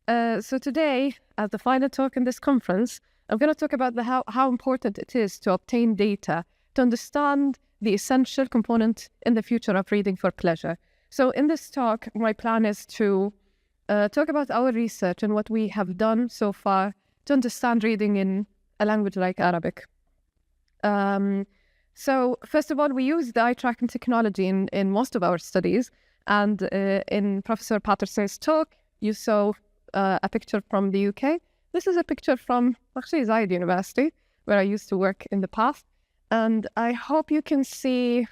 So today, as the final talk in this conference, I'm going to talk about how important it is to obtain data to understand the essential component in the future of reading for pleasure. So in this talk, my plan is to talk about our research and what we have done so far to understand reading in a language like Arabic. So first of all, we use the eye tracking technology in most of our studies. And in Professor Paterson's talk, you saw a picture from the UK. This is a picture from actually Zayed University, where I used to work in the past. And I hope you can see,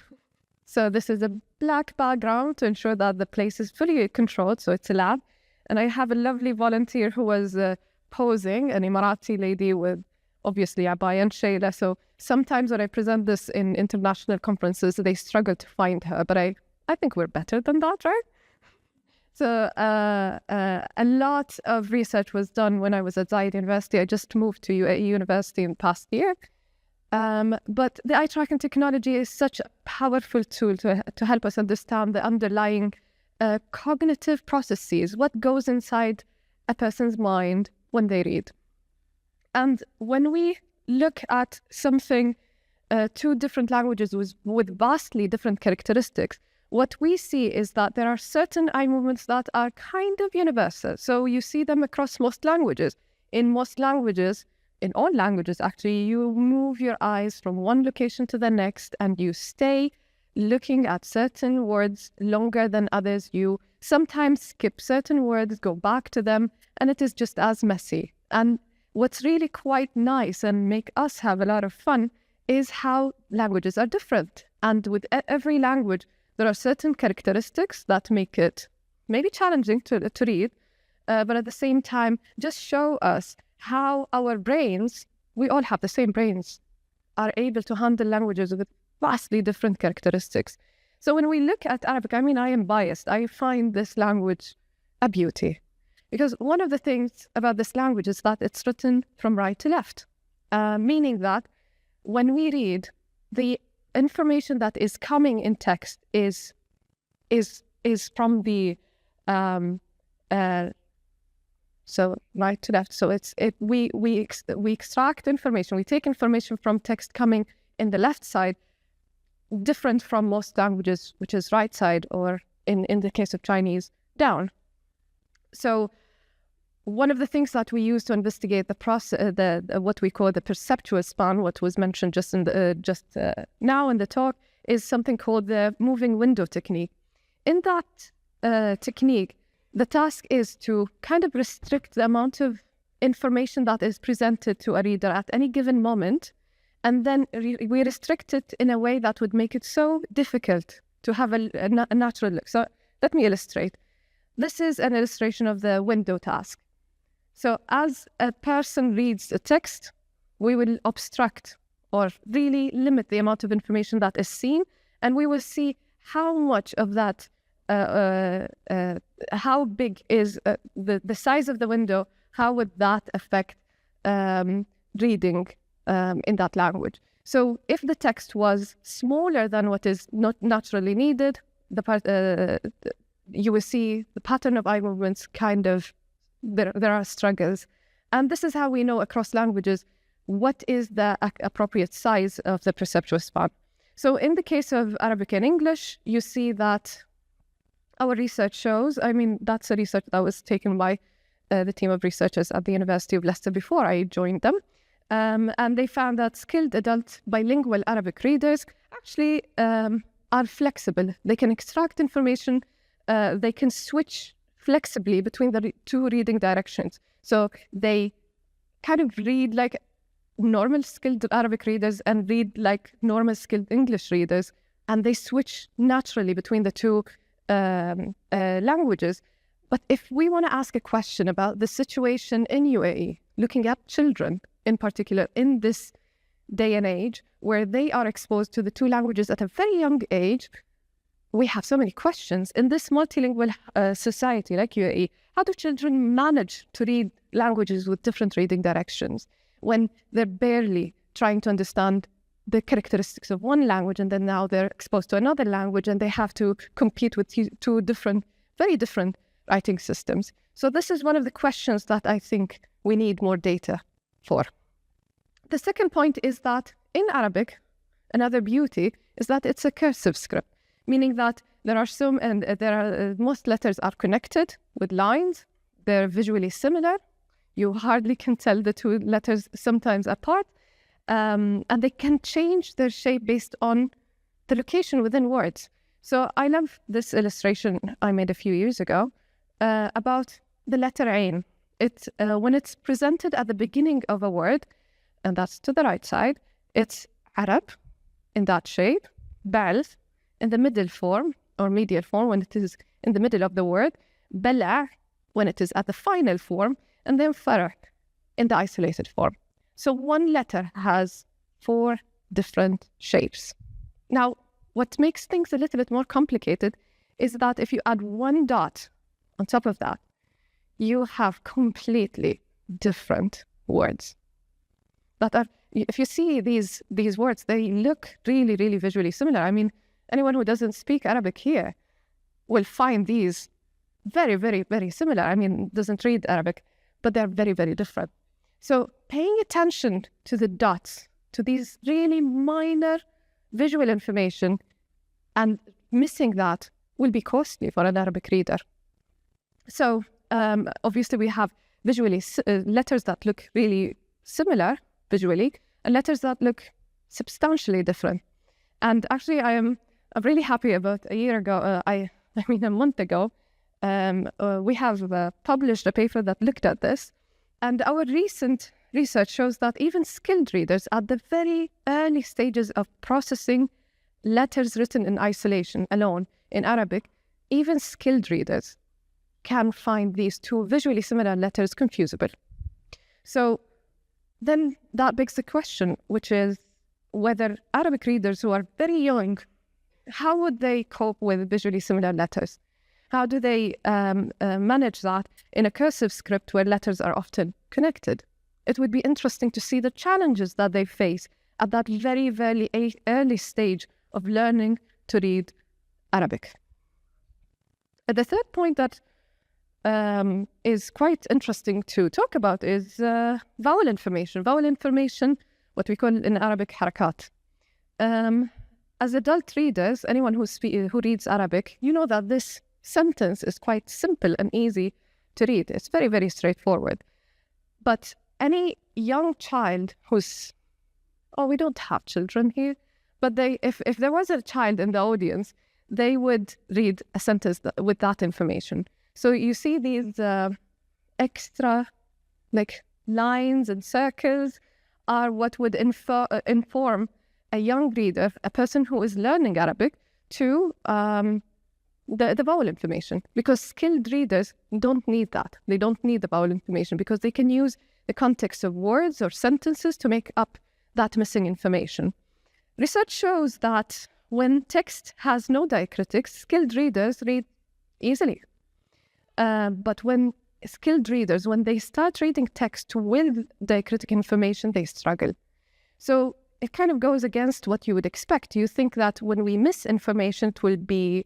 so this is a black background to ensure that the place is fully controlled, so it's a lab. And I have a lovely volunteer who was posing, an Emirati lady with obviously abaya and shayla. So sometimes when I present this in international conferences, they struggle to find her, but I think we're better than that, right? So a lot of research was done when I was at Zayed University. I just moved to UAE University in the past year. But the eye tracking technology is such a powerful tool to help us understand the underlying cognitive processes, what goes inside a person's mind when they read. And when we look at something, two different languages with vastly different characteristics, what we see is that there are certain eye movements that are kind of universal. So you see them across most languages. In most languages, in all languages actually, you move your eyes from one location to the next and you stay looking at certain words longer than others. You sometimes skip certain words, go back to them, and it is just as messy. And what's really quite nice and make us have a lot of fun is how languages are different. And with every language, there are certain characteristics that make it maybe challenging to read, but at the same time, just show us how our brains, we all have the same brains, are able to handle languages with vastly different characteristics. So when we look at Arabic, I mean, I am biased. I find this language a beauty. Because one of the things about this language is that it's written from right to left, meaning that when we read, the information that is coming in text is from the so right to left. So we extract information. We take information from text coming in the left side, different from most languages, which is right side, or in the case of Chinese, down. So one of the things that we use to investigate the process, what we call the perceptual span, what was mentioned just now in the talk, is something called the moving window technique. In that technique, the task is to kind of restrict the amount of information that is presented to a reader at any given moment, and then we restrict it in a way that would make it so difficult to have a natural look. So let me illustrate. This is an illustration of the window task. So as a person reads a text, we will obstruct or really limit the amount of information that is seen, and we will see how much of that, how big is the size of the window, how would that affect reading in that language. So if the text was smaller than what is not naturally needed, you will see the pattern of eye movements kind of, there are struggles. And this is how we know across languages what is the appropriate size of the perceptual span. So in the case of Arabic and English, you see that our research shows, I mean, that's a research that was taken by the team of researchers at the University of Leicester before I joined them. And they found that skilled adult bilingual Arabic readers actually are flexible. They can extract information, they can switch flexibly between the two reading directions. So they kind of read like normal skilled Arabic readers and read like normal skilled English readers, and they switch naturally between the two languages. But if we want to ask a question about the situation in UAE, looking at children in particular in this day and age, where they are exposed to the two languages at a very young age, we have so many questions. In this multilingual society like UAE, how do children manage to read languages with different reading directions when they're barely trying to understand the characteristics of one language, and then now they're exposed to another language and they have to compete with two different, very different writing systems? So this is one of the questions that I think we need more data for. The second point is that in Arabic, another beauty is that it's a cursive script, meaning that most letters are connected with lines. They're visually similar. You hardly can tell the two letters sometimes apart. And they can change their shape based on the location within words. So I love this illustration I made a few years ago about the letter Ain. When it's presented at the beginning of a word, and that's to the right side, it's Arab in that shape, Bal in the middle form or medial form when it is in the middle of the word, Bala when it is at the final form, and then Farah in the isolated form. So one letter has 4 different shapes. Now, what makes things a little bit more complicated is that if you add 1 dot on top of that, you have completely different words. If you see these words, they look really, really visually similar. I mean, anyone who doesn't speak Arabic here will find these very, very, very similar. I mean, doesn't read Arabic, but they're very, very different. So paying attention to the dots, to these really minor visual information, and missing that will be costly for an Arabic reader. So obviously we have visually letters that look really similar visually, and letters that look substantially different. And actually, I'm really happy about a month ago, we have published a paper that looked at this. And our recent research shows that even skilled readers at the very early stages of processing letters written in isolation alone in Arabic, even skilled readers can find these 2 visually similar letters confusable. So then that begs the question, which is whether Arabic readers who are very young, how would they cope with visually similar letters? How do they manage that in a cursive script where letters are often connected? It would be interesting to see the challenges that they face at that very, very early stage of learning to read Arabic. The third point that is quite interesting to talk about is vowel information. Vowel information, what we call in Arabic harakat. As adult readers, anyone who reads Arabic, you know that this sentence is quite simple and easy to read. It's very, very straightforward. But any young child we don't have children here, but if there was a child in the audience, they would read a sentence with that information. So you see these extra lines and circles are what would inform a young reader, a person who is learning Arabic, to the vowel information, because skilled readers don't need that. They don't need the vowel information because they can use the context of words or sentences to make up that missing information. Research shows that when text has no diacritics, skilled readers read easily. But when skilled readers, when they start reading text with diacritic information, they struggle. So it kind of goes against what you would expect. You think that when we miss information, it will be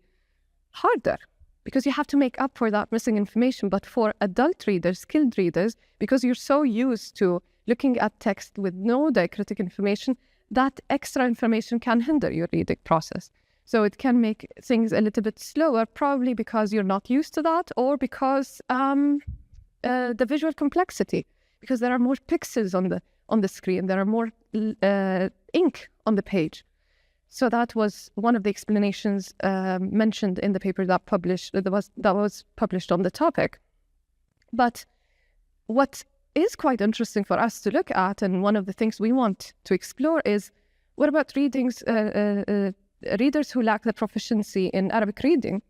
harder because you have to make up for that missing information. But for adult readers, skilled readers, because you're so used to looking at text with no diacritic information, that extra information can hinder your reading process. So it can make things a little bit slower, probably because you're not used to that, or because the visual complexity, because there are more pixels on the screen, there are more ink on the page. So that was one of the explanations mentioned in the paper that was published on the topic. But what is quite interesting for us to look at, and one of the things we want to explore, is what about readers who lack the proficiency in Arabic reading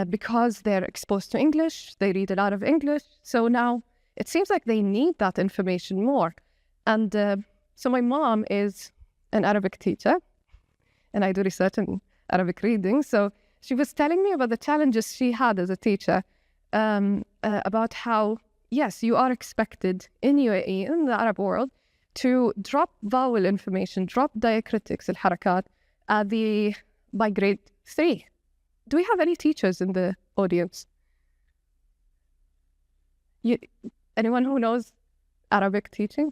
because they're exposed to English, they read a lot of English. So now it seems like they need that information more. And so my mom is an Arabic teacher, and I do research in Arabic reading. So she was telling me about the challenges she had as a teacher, about how, yes, you are expected in UAE, in the Arab world, to drop vowel information, drop diacritics, al-harakat, by grade 3. Do we have any teachers in the audience? Anyone who knows Arabic teaching?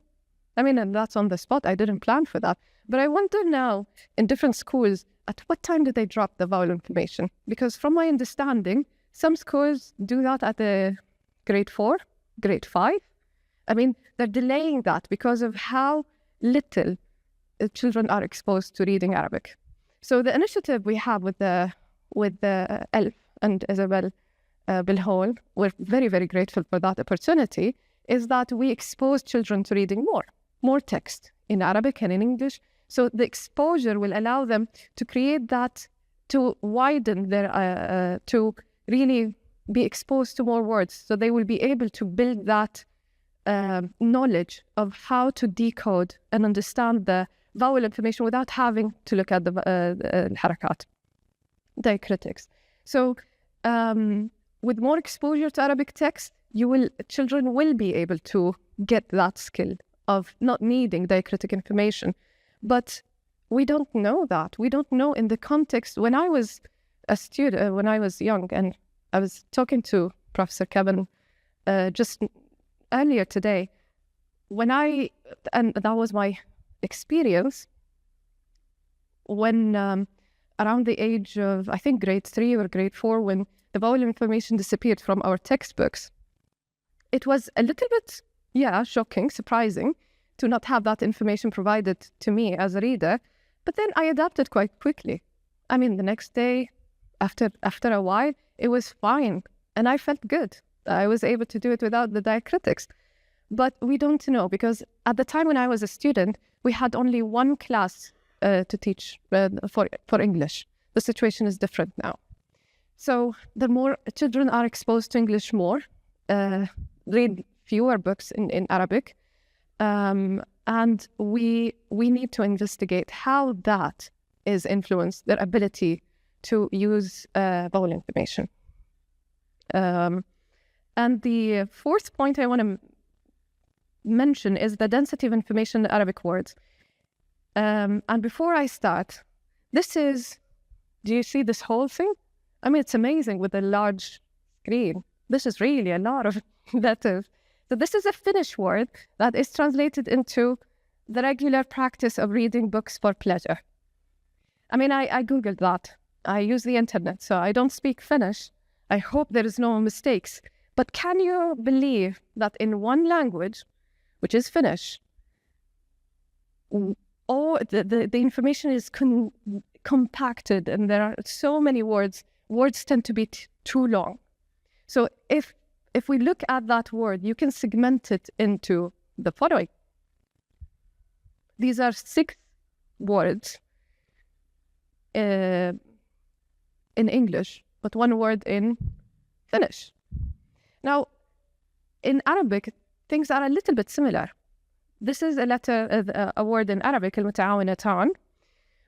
I mean, and that's on the spot. I didn't plan for that. But I wonder now, in different schools, at what time do they drop the vowel information? Because from my understanding, some schools do that at the grade 4, grade 5. I mean, they're delaying that because of how little children are exposed to reading Arabic. So the initiative we have with the ELF and Isabel Bilhol, we're very, very grateful for that opportunity, is that we expose children to reading more text in Arabic and in English. So the exposure will allow them to create that, to widen their, to really be exposed to more words. So they will be able to build that knowledge of how to decode and understand the vowel information without having to look at the harakat, diacritics. So with more exposure to Arabic text, children will be able to get that skill of not needing diacritic information. But we don't know that. We don't know in the context. When I was a student, when I was young, and I was talking to Professor Kevin just earlier today, and that was my experience, when around the age of, I think, grade 3 or grade 4, when the vowel information disappeared from our textbooks, it was a little bit, shocking, surprising to not have that information provided to me as a reader. But then I adapted quite quickly. I mean, the next day, after a while, it was fine. And I felt good. I was able to do it without the diacritics. But we don't know, because at the time when I was a student, we had only one class to teach for English. The situation is different now. So the more children are exposed to English more, read fewer books in Arabic, and we need to investigate how that is influenced their ability to use vowel information. And the fourth point I want to mention is the density of information in Arabic words. And before I start, do you see this whole thing? I mean, it's amazing with a large screen. This is really a lot of letters. So this is a Finnish word that is translated into the regular practice of reading books for pleasure. I mean, I Googled that. I use the internet, so I don't speak Finnish. I hope there is no mistakes. But can you believe that in one language, which is Finnish, the information is compacted, and there are so many words. Words tend to be too long. So if we look at that word, you can segment it into the following. These are 6 words in English, but 1 word in Finnish. Now, in Arabic, things are a little bit similar. This is a word in Arabic, al-muta'awinatan,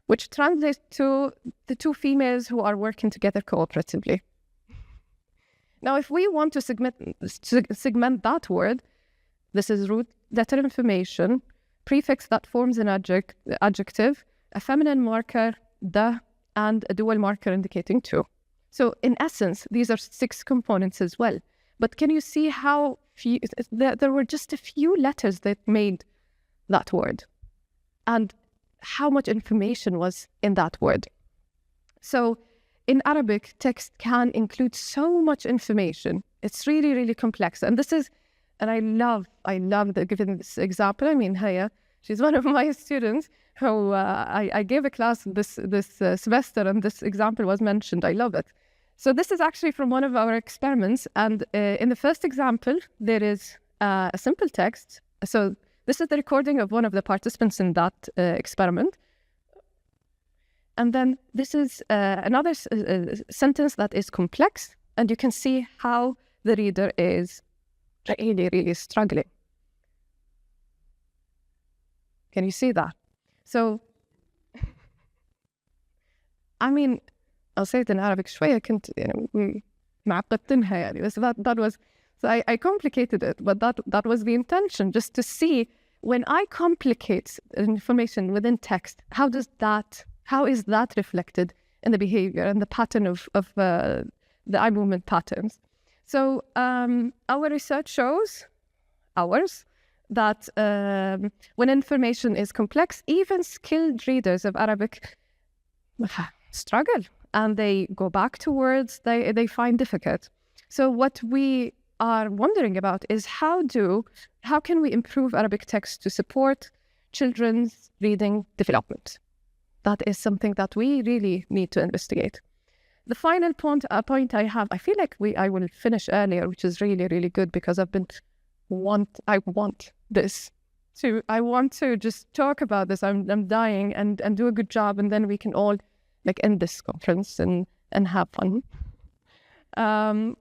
which translates to the 2 females who are working together cooperatively. Now, if we want to segment that word, this is root letter information, prefix that forms an adjective, a feminine marker, the, and a dual marker indicating 2. So in essence, these are 6 components as well. But can you see how few, there were just a few letters that made that word, and how much information was in that word? So in Arabic, text can include so much information. It's really, really complex. And I love giving this example. I mean, Haya, she's one of my students who I gave a class this semester, and this example was mentioned. I love it. So this is actually from one of our experiments. And in the first example, there is a simple text. So this is the recording of one of the participants in that experiment. And then this is another sentence that is complex, and you can see how the reader is really, really struggling. Can you see that? So, I mean, I'll say it in Arabic شوية كنت معقدتنها يعني, بس that was, so I complicated it, but that was the intention, just to see when I complicate information within text, how is that reflected in the behavior and the pattern of the eye movement patterns? So our research shows, that when information is complex, even skilled readers of Arabic struggle, and they go back to words they find difficult. So what we are wondering about is how can we improve Arabic text to support children's reading development? That is something that we really need to investigate. The final point I have, I feel like I will finish earlier, which is really, really good, because I want to just talk about this. I'm dying and do a good job, and then we can all end this conference and have fun.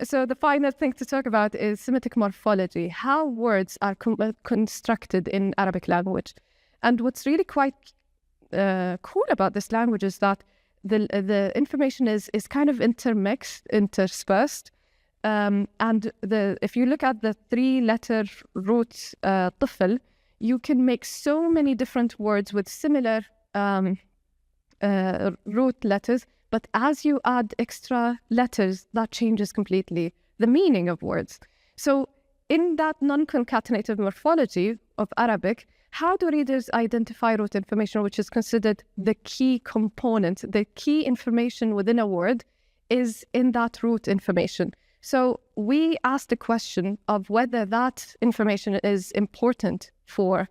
So the final thing to talk about is Semitic morphology, how words are constructed in Arabic language. And what's really quite cool about this language is that the information is kind of intermixed, interspersed. And if you look at the 3-letter root طفل, you can make so many different words with similar root letters, but as you add extra letters, that changes completely the meaning of words. So in that non-concatenative morphology of Arabic, how do readers identify root information, which is considered the key component? The key information within a word is in that root information. So we asked the question of whether that information is important for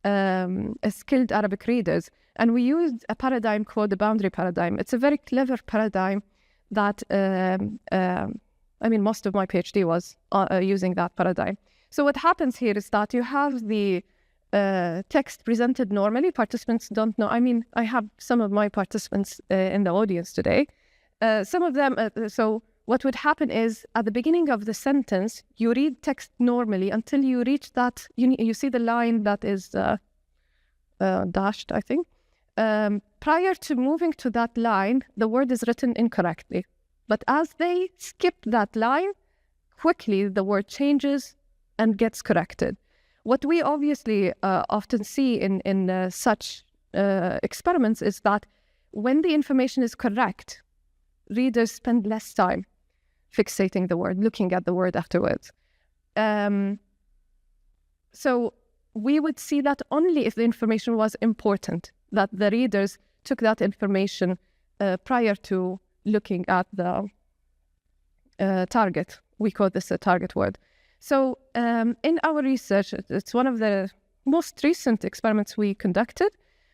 skilled Arabic readers. And we used a paradigm called the boundary paradigm. It's a very clever paradigm that, most of my PhD was using that paradigm. So what happens here is that you have the text presented normally. Participants don't know. I have some of my participants in the audience today. Some of them, so what would happen is at the beginning of the sentence, you read text normally until you reach that, you see the line that is dashed, I think. Prior to moving to that line, the word is written incorrectly. But as they skip that line, quickly the word changes and gets corrected. What we obviously often see in such experiments is that when the information is correct, readers spend less time fixating the word, looking at the word afterwards. So we would see that only if the information was important, that the readers took that information prior to looking at the target. We call this a target word. So in our research, it's one of the most recent experiments we conducted.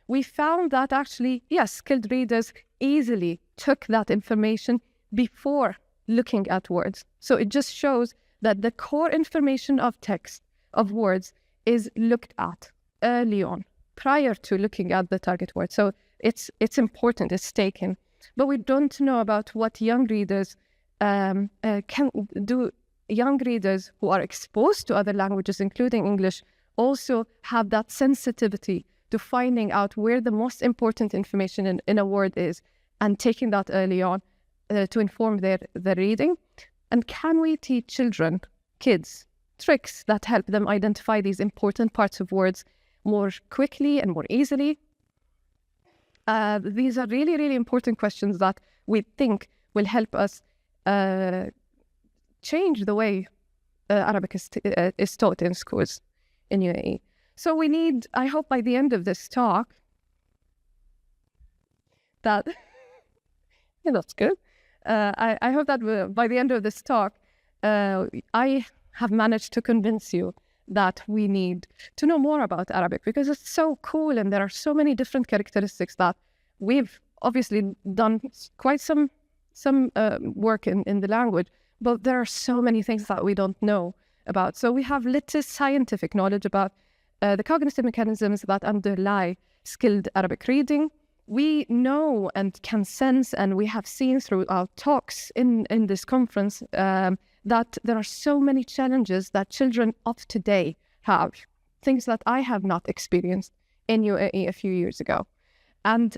We found that actually, yes, skilled readers easily took that information before looking at words. So it just shows that the core information of text, of words, is looked at early on, prior to looking at the target word. So it's important, it's taken. But we don't know about what young readers can do. Young readers who are exposed to other languages, including English, also have that sensitivity to finding out where the most important information in a word is and taking that early on to inform their reading. And can we teach kids, tricks that help them identify these important parts of words more quickly and more easily? These are really, really important questions that we think will help us change the way Arabic is taught in schools in UAE. So we need, I hope by the end of this talk, that, yeah, that's good. I hope that by the end of this talk, I have managed to convince you that we need to know more about Arabic, because it's so cool and there are so many different characteristics that we've obviously done quite some work in the language, but there are so many things that we don't know about. So we have little scientific knowledge about the cognitive mechanisms that underlie skilled Arabic reading. We know and can sense, and we have seen through our talks in this conference, that there are so many challenges that children of today have, things that I have not experienced in UAE a few years ago. And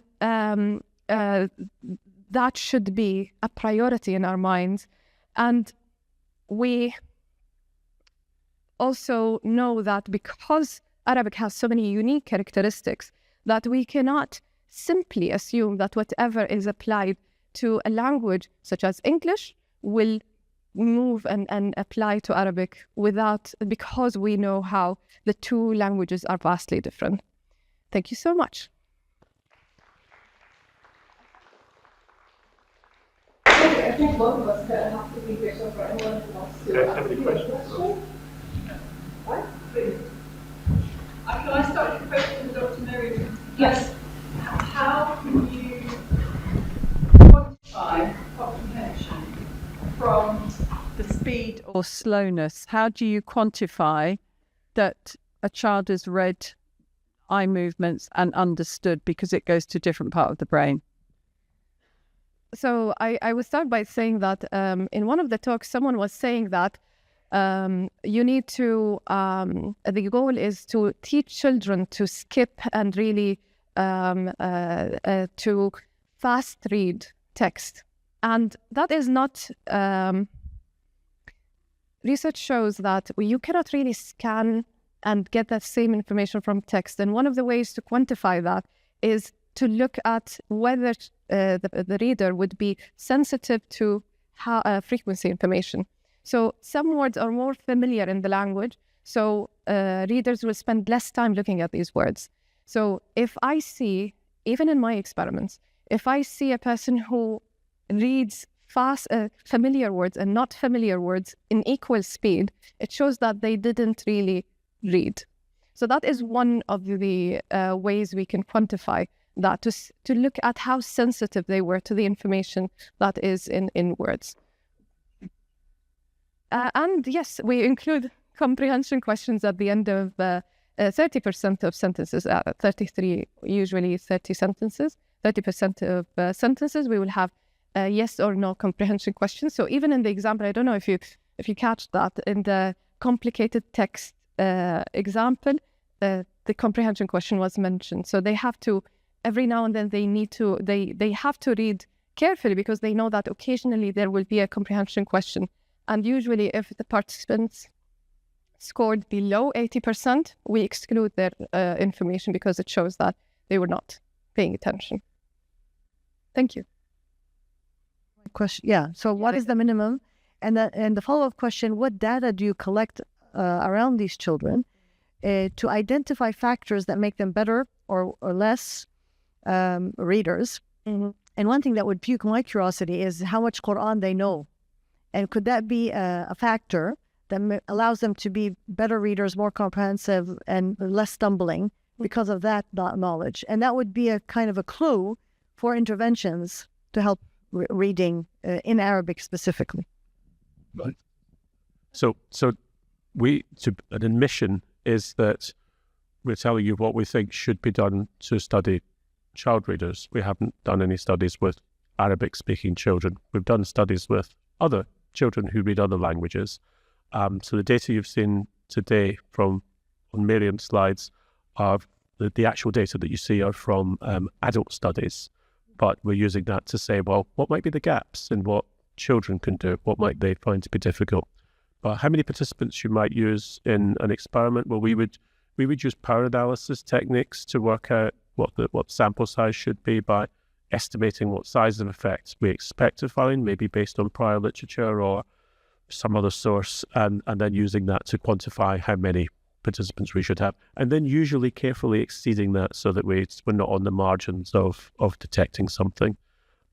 that should be a priority in our minds. And we also know that because Arabic has so many unique characteristics, that we cannot simply assume that whatever is applied to a language such as English will move and apply to Arabic because we know how the two languages are vastly different. Thank you so much. Okay, I think both of us have to be here, so for anyone who wants to ask a question. Right? Please. Can I start with a question, Dr. Mariam? Yes. How can you quantify comprehension from the speed or slowness? How do you quantify that a child has read eye movements and understood, because it goes to a different part of the brain? So I would start by saying that in one of the talks, someone was saying that you need to, the goal is to teach children to skip and really to fast read text. And that is not, research shows that you cannot really scan and get that same information from text. And one of the ways to quantify that is to look at whether the reader would be sensitive to frequency information. So some words are more familiar in the language, so readers will spend less time looking at these words. So if I see, even in my experiments, if I see a person who reads fast, familiar words and not familiar words in equal speed, it shows that they didn't really read. So that is one of the ways we can quantify that, to look at how sensitive they were to the information that is in words. And yes, we include comprehension questions at the end of 30% of sentences, 33, usually 30 sentences, 30% of sentences, we will have yes or no comprehension questions. So even in the example, I don't know if you catch that, in the complicated text example, the comprehension question was mentioned. So they have to, every now and then they have to read carefully, because they know that occasionally there will be a comprehension question. And usually if the participants scored below 80%, we exclude their information, because it shows that they were not paying attention. Thank you. Question, yeah. So what is the minimum? And the follow-up question, what data do you collect around these children to identify factors that make them better or less readers? Mm-hmm. And one thing that would pique my curiosity is how much Quran they know. And could that be a factor that allows them to be better readers, more comprehensive, and less stumbling because of that knowledge? And that would be a kind of a clue for interventions to help reading in Arabic specifically. Right. So an admission is that we're telling you what we think should be done to study child readers. We haven't done any studies with Arabic-speaking children. We've done studies with other children who read other languages. So the data you've seen today on Mariam's slides are the actual data that you see are from adult studies. But we're using that to say, well, what might be the gaps in what children can do? What might they find to be difficult? But how many participants you might use in an experiment? Well, we would use power analysis techniques to work out what sample size should be by estimating what size of effect we expect to find, maybe based on prior literature or some other source, and then using that to quantify how many participants we should have, and then usually carefully exceeding that so that we're not on the margins of detecting something.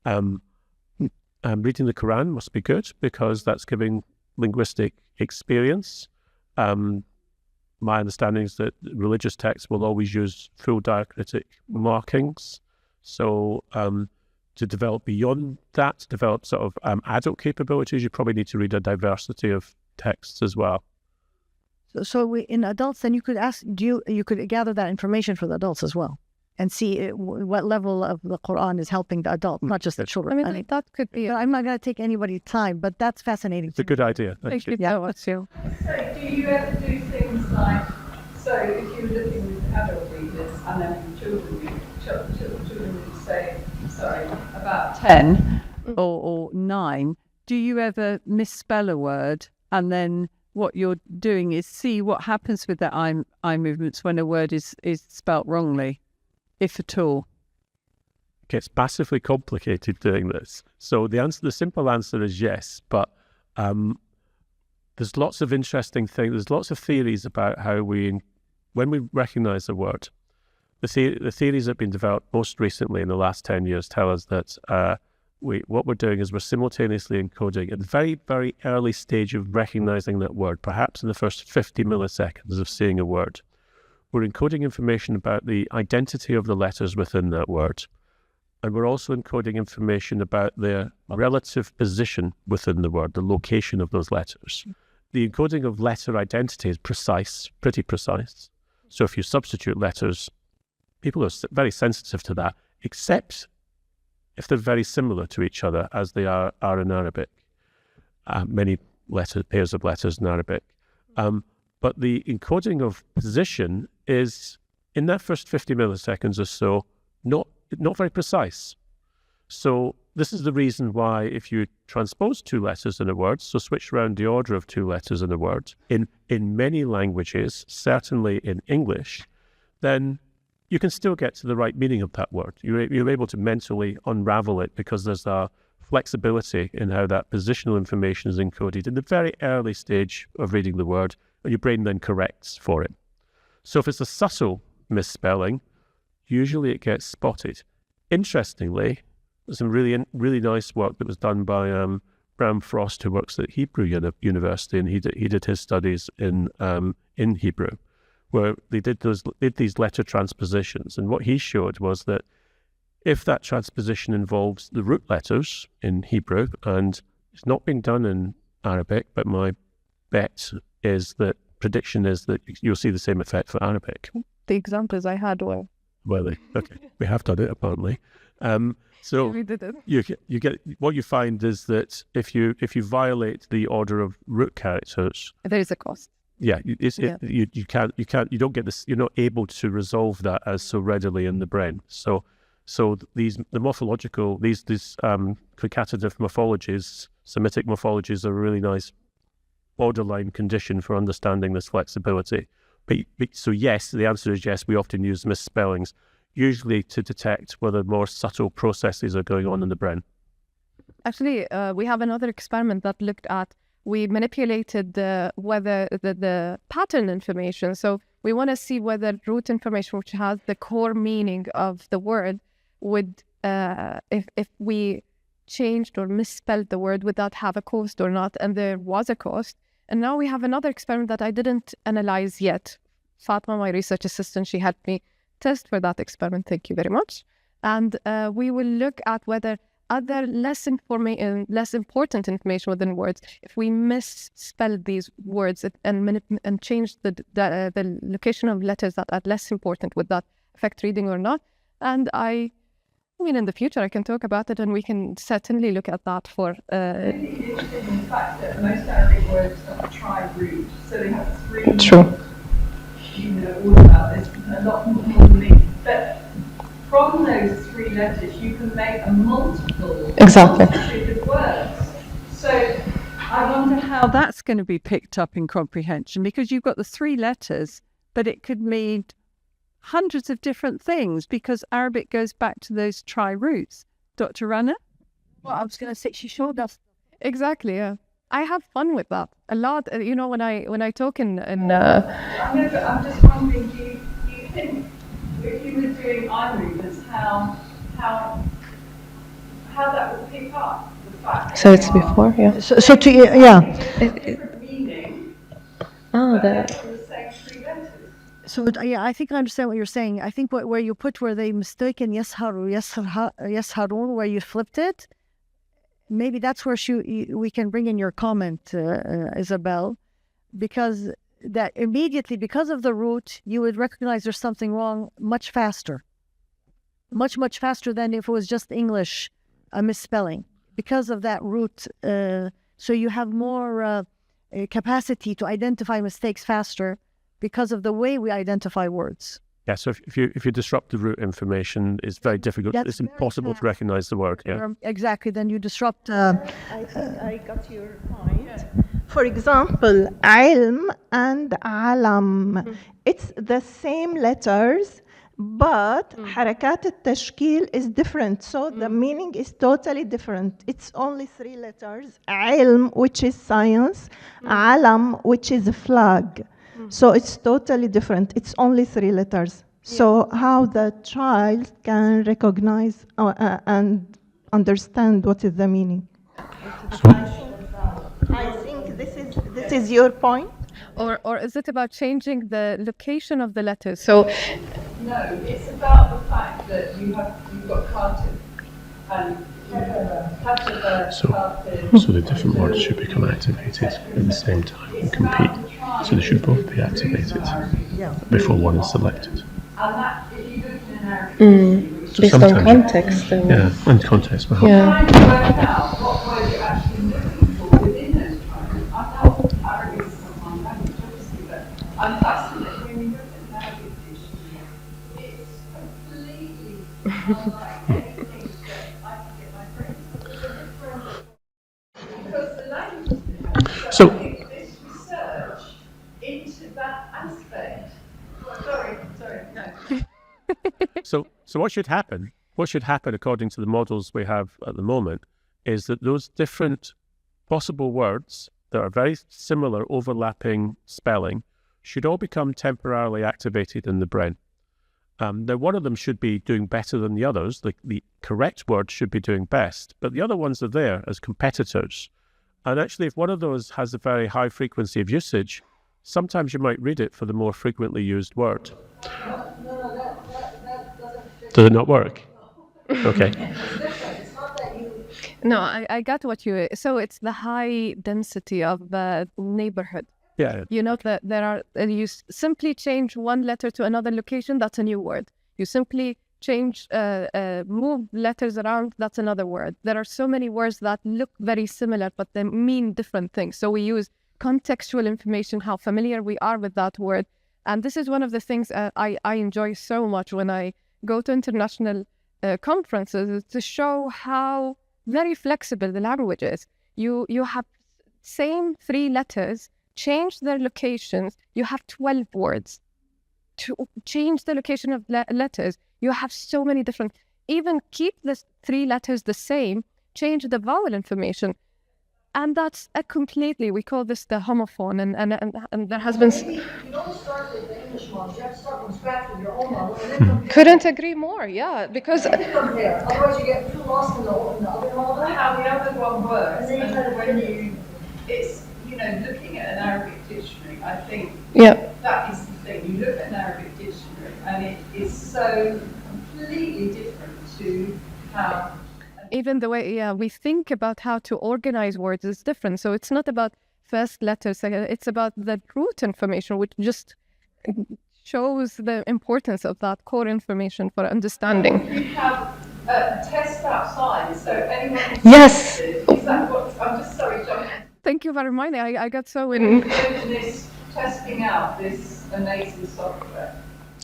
Reading the Quran must be good, because that's giving linguistic experience. My understanding is that religious texts will always use full diacritic markings. So to develop beyond that, to develop sort of adult capabilities, you probably need to read a diversity of texts as well. So in adults, then you could you could gather that information for the adults as well, and see what level of the Quran is helping the adult, not just the children. I mean, that could be. I'm not going to take anybody's time, but that's fascinating. It's a good idea. Thank you. Yeah. So do you ever do things like, so if you're looking with adult readers and then children read, say, about 10 or 9, do you ever misspell a word, and then what you're doing is see what happens with the eye movements when a word is spelt wrongly, if at all? It gets massively complicated doing this. So the simple answer is yes, but There's lots of interesting things. There's lots of theories about how when we recognize a word, the theories that have been developed most recently in the last 10 years tell us that what we're doing is we're simultaneously encoding at the very, very early stage of recognizing that word, perhaps in the first 50 milliseconds of seeing a word. We're encoding information about the identity of the letters within that word. And we're also encoding information about their relative position within the word, the location of those letters. The encoding of letter identity is precise, pretty precise. So if you substitute letters, people are very sensitive to that, except if they're very similar to each other, as they are in Arabic. Many pairs of letters in Arabic. But the encoding of position is, in that first 50 milliseconds or so, not very precise. So this is the reason why if you transpose two letters in a word, so switch around the order of two letters in a word, in many languages, certainly in English, then you can still get to the right meaning of that word. You're able to mentally unravel it because there's a flexibility in how that positional information is encoded in the very early stage of reading the word, and your brain then corrects for it. So if it's a subtle misspelling, usually it gets spotted. Interestingly, there's some really nice work that was done by Bram Frost, who works at Hebrew University, and he did his studies in Hebrew, where they did these letter transpositions. And what he showed was that if that transposition involves the root letters in Hebrew, and it's not being done in Arabic, but my prediction is that you'll see the same effect for Arabic. The examples I had were... Well, okay, we have done it apparently. So we did it. you get what you find is that if you violate the order of root characters, There is a cost. yeah, you don't get this. You're not able to resolve that as so readily in the brain. So these concatenative morphologies, Semitic morphologies, are a really nice borderline condition for understanding this flexibility. So yes, the answer is yes. We often use misspellings, usually to detect whether more subtle processes are going on in the brain. Actually, we have another experiment that looked at, we manipulated whether the pattern information. So we want to see whether root information, which has the core meaning of the word, would, if we changed or misspelled the word, would that have a cost or not? And there was a cost. And now we have another experiment that I didn't analyze yet. Fatma, my research assistant, she helped me test for that experiment. Thank you very much. And we will look at whether other less important information within words, if we misspell these words and change the location of letters that are less important, would that affect reading or not? And I mean, in the future, I can talk about it, and we can certainly look at that for... I think it's interesting in the fact that most Arabic words are tri-root, so they have three... True. You know all about this, a lot more than me. But from those three letters, you can make a multitude of words. So I wonder how that's going to be picked up in comprehension, because you've got the three letters, but it could mean hundreds of different things, because Arabic goes back to those tri-roots. Dr. Rana? Well, I was going to say, she showed us. Exactly, yeah. I have fun with that a lot. You know, when I talk in I know, but I'm just wondering, do you think if you were doing eye movements, how that would pick up the fact? So it's before, yeah. So to yeah. Different meaning. Oh, The same three letters. So yeah, I think I understand what you're saying. I think where you put where they mistaken yasharun, where you flipped it, maybe that's where we can bring in your comment, Isabel, because that immediately, because of the root, you would recognize there's something wrong much faster. Much faster than if it was just English, a misspelling. Because of that root, so you have more capacity to identify mistakes faster because of the way we identify words. Yeah, so if you disrupt the root information, it's very difficult. It's impossible to recognize the word. Yeah, exactly. Then you disrupt. I think I got your point. For example, ilm and alam, it's the same letters, but حركات التشكيل is different, so the meaning is totally different. It's only 3 letters. علم, which is science, علم, which is a flag. So it's totally different. It's only 3 letters. So how the child can recognize and understand what is the meaning? I think this is your point. Or is it about changing the location of the letters? So No, it's about the fact that you've got Khartoum and So the different words should become activated at the same time and compete. So they should both be activated before one is selected. And that, if you look in an Arabic dictionary, So based on sometimes- context. Yeah, and context will help. trying to work out what word you're actually looking for within those triangles. I know Arabic is not my language, obviously, but I'm fascinated when you look at an Arabic dictionary. It's completely unlike anything that I can get my brain around. Because the language is different. So- I think this research into that aspect. Sorry, no. So what should happen? What should happen, according to the models we have at the moment, is that those different possible words that are very similar, overlapping spelling, should all become temporarily activated in the brain. Now, one of them should be doing better than the others. The correct word should be doing best, but the other ones are there as competitors. And actually, if one of those has a very high frequency of usage, sometimes you might read it for the more frequently used word. Does it not work? Okay. No, I got what you. So it's the high density of the neighborhood. Yeah. You know that there are. You simply change one letter to another location. That's a new word. You simply change, move letters around. That's another word. There are so many words that look very similar, but they mean different things. So we use contextual information, how familiar we are with that word, and this is one of the things I enjoy so much when I go to international conferences, is to show how very flexible the language is. You have same 3 letters, change their locations, you have 12 words. To change the location of letters, you have so many different, even keep the 3 letters the same, change the vowel information. And that's a completely, we call this the homophone, and there has been... You don't start with the English models, you have to start from scratch with your own model, and then compare. Couldn't agree more, yeah, because... And then compare, otherwise you get too lost in the other model. How the other one works, And then you try to when fit it. it's, looking at an Arabic dictionary, I think Yeah. that is the thing. You look at an Arabic dictionary and it is so completely different to how... Even the way we think about how to organize words is different. So it's not about first letters, it's about the root information, which just shows the importance of that core information for understanding. You have a test outside, so anyone who's Yes. interested, is that what... I'm just sorry, John. Thank you for reminding. I got so in... Doing this, testing out this amazing software.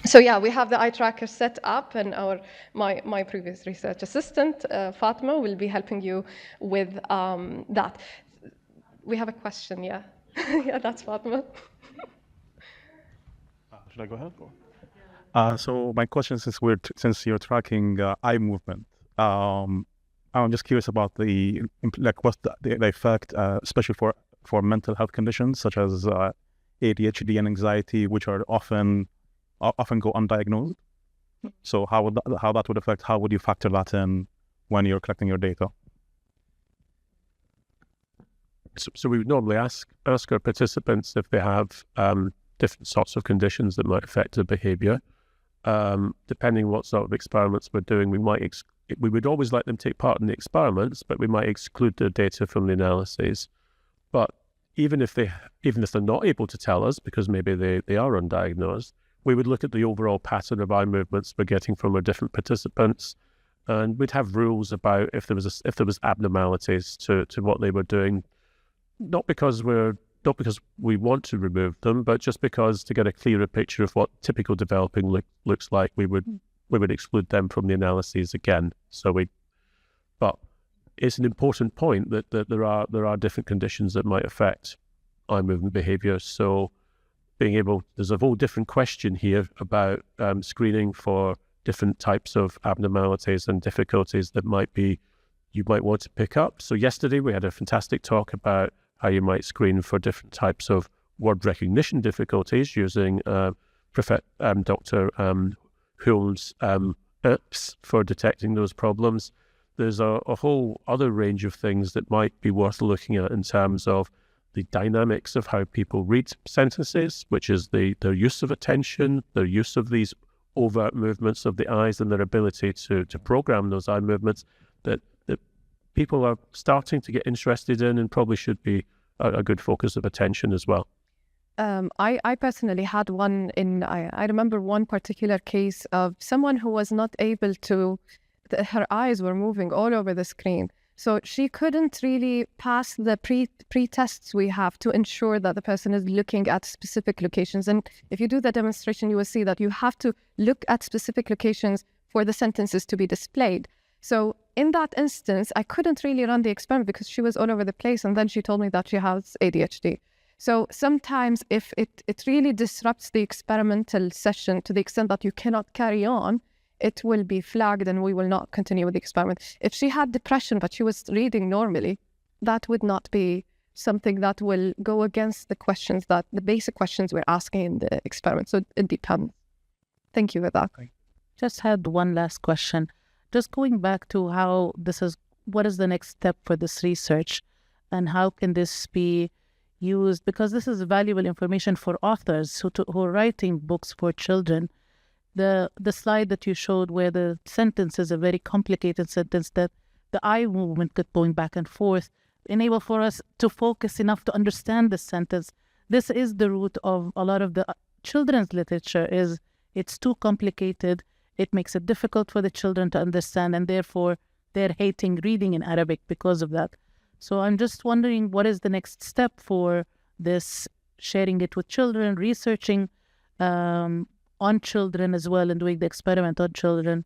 So yeah, we have the eye tracker set up, and my previous research assistant, Fatima, will be helping you with that. We have a question, yeah. Yeah, that's Fatima. Should I go ahead? So my question is, since you're tracking eye movement, I'm just curious about what's the effect, especially for mental health conditions such as ADHD and anxiety, which are often go undiagnosed. So how that would affect? How would you factor that in when you're collecting your data? So we would normally ask our participants if they have different sorts of conditions that might affect their behaviour. Depending what sort of experiments we're doing, we would always let them take part in the experiments, but we might exclude their data from the analyses. But even if they're not able to tell us, because maybe they are undiagnosed, we would look at the overall pattern of eye movements we're getting from our different participants, and we'd have rules about if there was abnormalities to what they were doing, not because we want to remove them, but just because to get a clearer picture of what typical developing looks like, we would exclude them from the analyses again. But it's an important point that there are different conditions that might affect eye movement behavior. So being able, there's a whole different question here about screening for different types of abnormalities and difficulties that you might want to pick up. So yesterday we had a fantastic talk about how you might screen for different types of word recognition difficulties using Dr. Hull's IPS for detecting those problems. There's a whole other range of things that might be worth looking at in terms of the dynamics of how people read sentences, which is their use of attention, their use of these overt movements of the eyes, and their ability to program those eye movements that people are starting to get interested in, and probably should be a good focus of attention as well. I personally had one I remember one particular case of someone who was not able to, her eyes were moving all over the screen. So she couldn't really pass the pre-tests we have to ensure that the person is looking at specific locations. And if you do the demonstration, you will see that you have to look at specific locations for the sentences to be displayed. So in that instance, I couldn't really run the experiment because she was all over the place. And then she told me that she has ADHD. So sometimes if it really disrupts the experimental session to the extent that you cannot carry on, it will be flagged and we will not continue with the experiment. If she had depression, but she was reading normally, that would not be something that will go against the basic questions we're asking in the experiment. So it depends. Thank you for that. Just had one last question. Just going back to what is the next step for this research and how can this be used? Because this is valuable information for authors who are writing books for children. The slide that you showed where the sentence is a very complicated sentence that the eye movement kept going back and forth enable for us to focus enough to understand the sentence. This is the root of a lot of the children's literature. It's too complicated. It makes it difficult for the children to understand, and therefore they're hating reading in Arabic because of that. So I'm just wondering, what is the next step for this, sharing it with children, researching on children as well, and doing the experiment on children?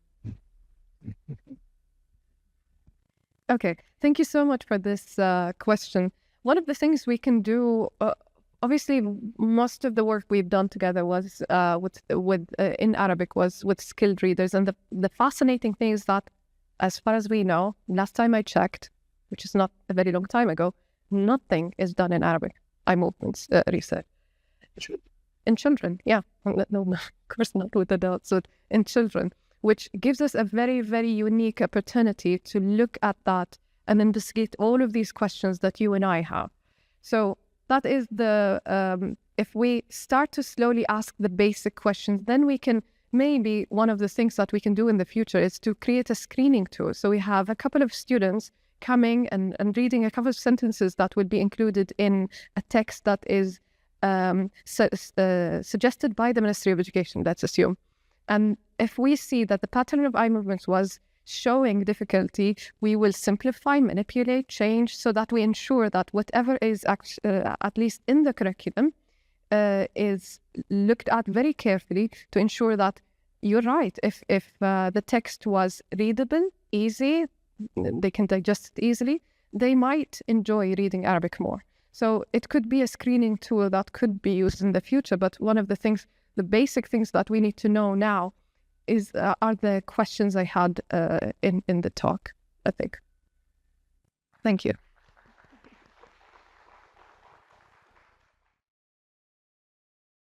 Okay, thank you so much for this question. One of the things we can do, obviously, most of the work we've done together was in Arabic was with skilled readers, and the fascinating thing is that, as far as we know, last time I checked, which is not a very long time ago, nothing is done in Arabic eye movements research. In children, yeah. No, of course not with adults, but in children, which gives us a very, very unique opportunity to look at that and investigate all of these questions that you and I have. So that is if we start to slowly ask the basic questions, then we can, maybe one of the things that we can do in the future is to create a screening tool. So we have a couple of students coming and reading a couple of sentences that would be included in a text that is suggested by the Ministry of Education, let's assume. And if we see that the pattern of eye movements was showing difficulty, we will simplify, manipulate, change, so that we ensure that whatever is at least in the curriculum is looked at very carefully to ensure that you're right. If the text was readable, easy, they can digest it easily, they might enjoy reading Arabic more. So it could be a screening tool that could be used in the future. But one of the things, the basic things that we need to know now are the questions I had in the talk, I think. Thank you.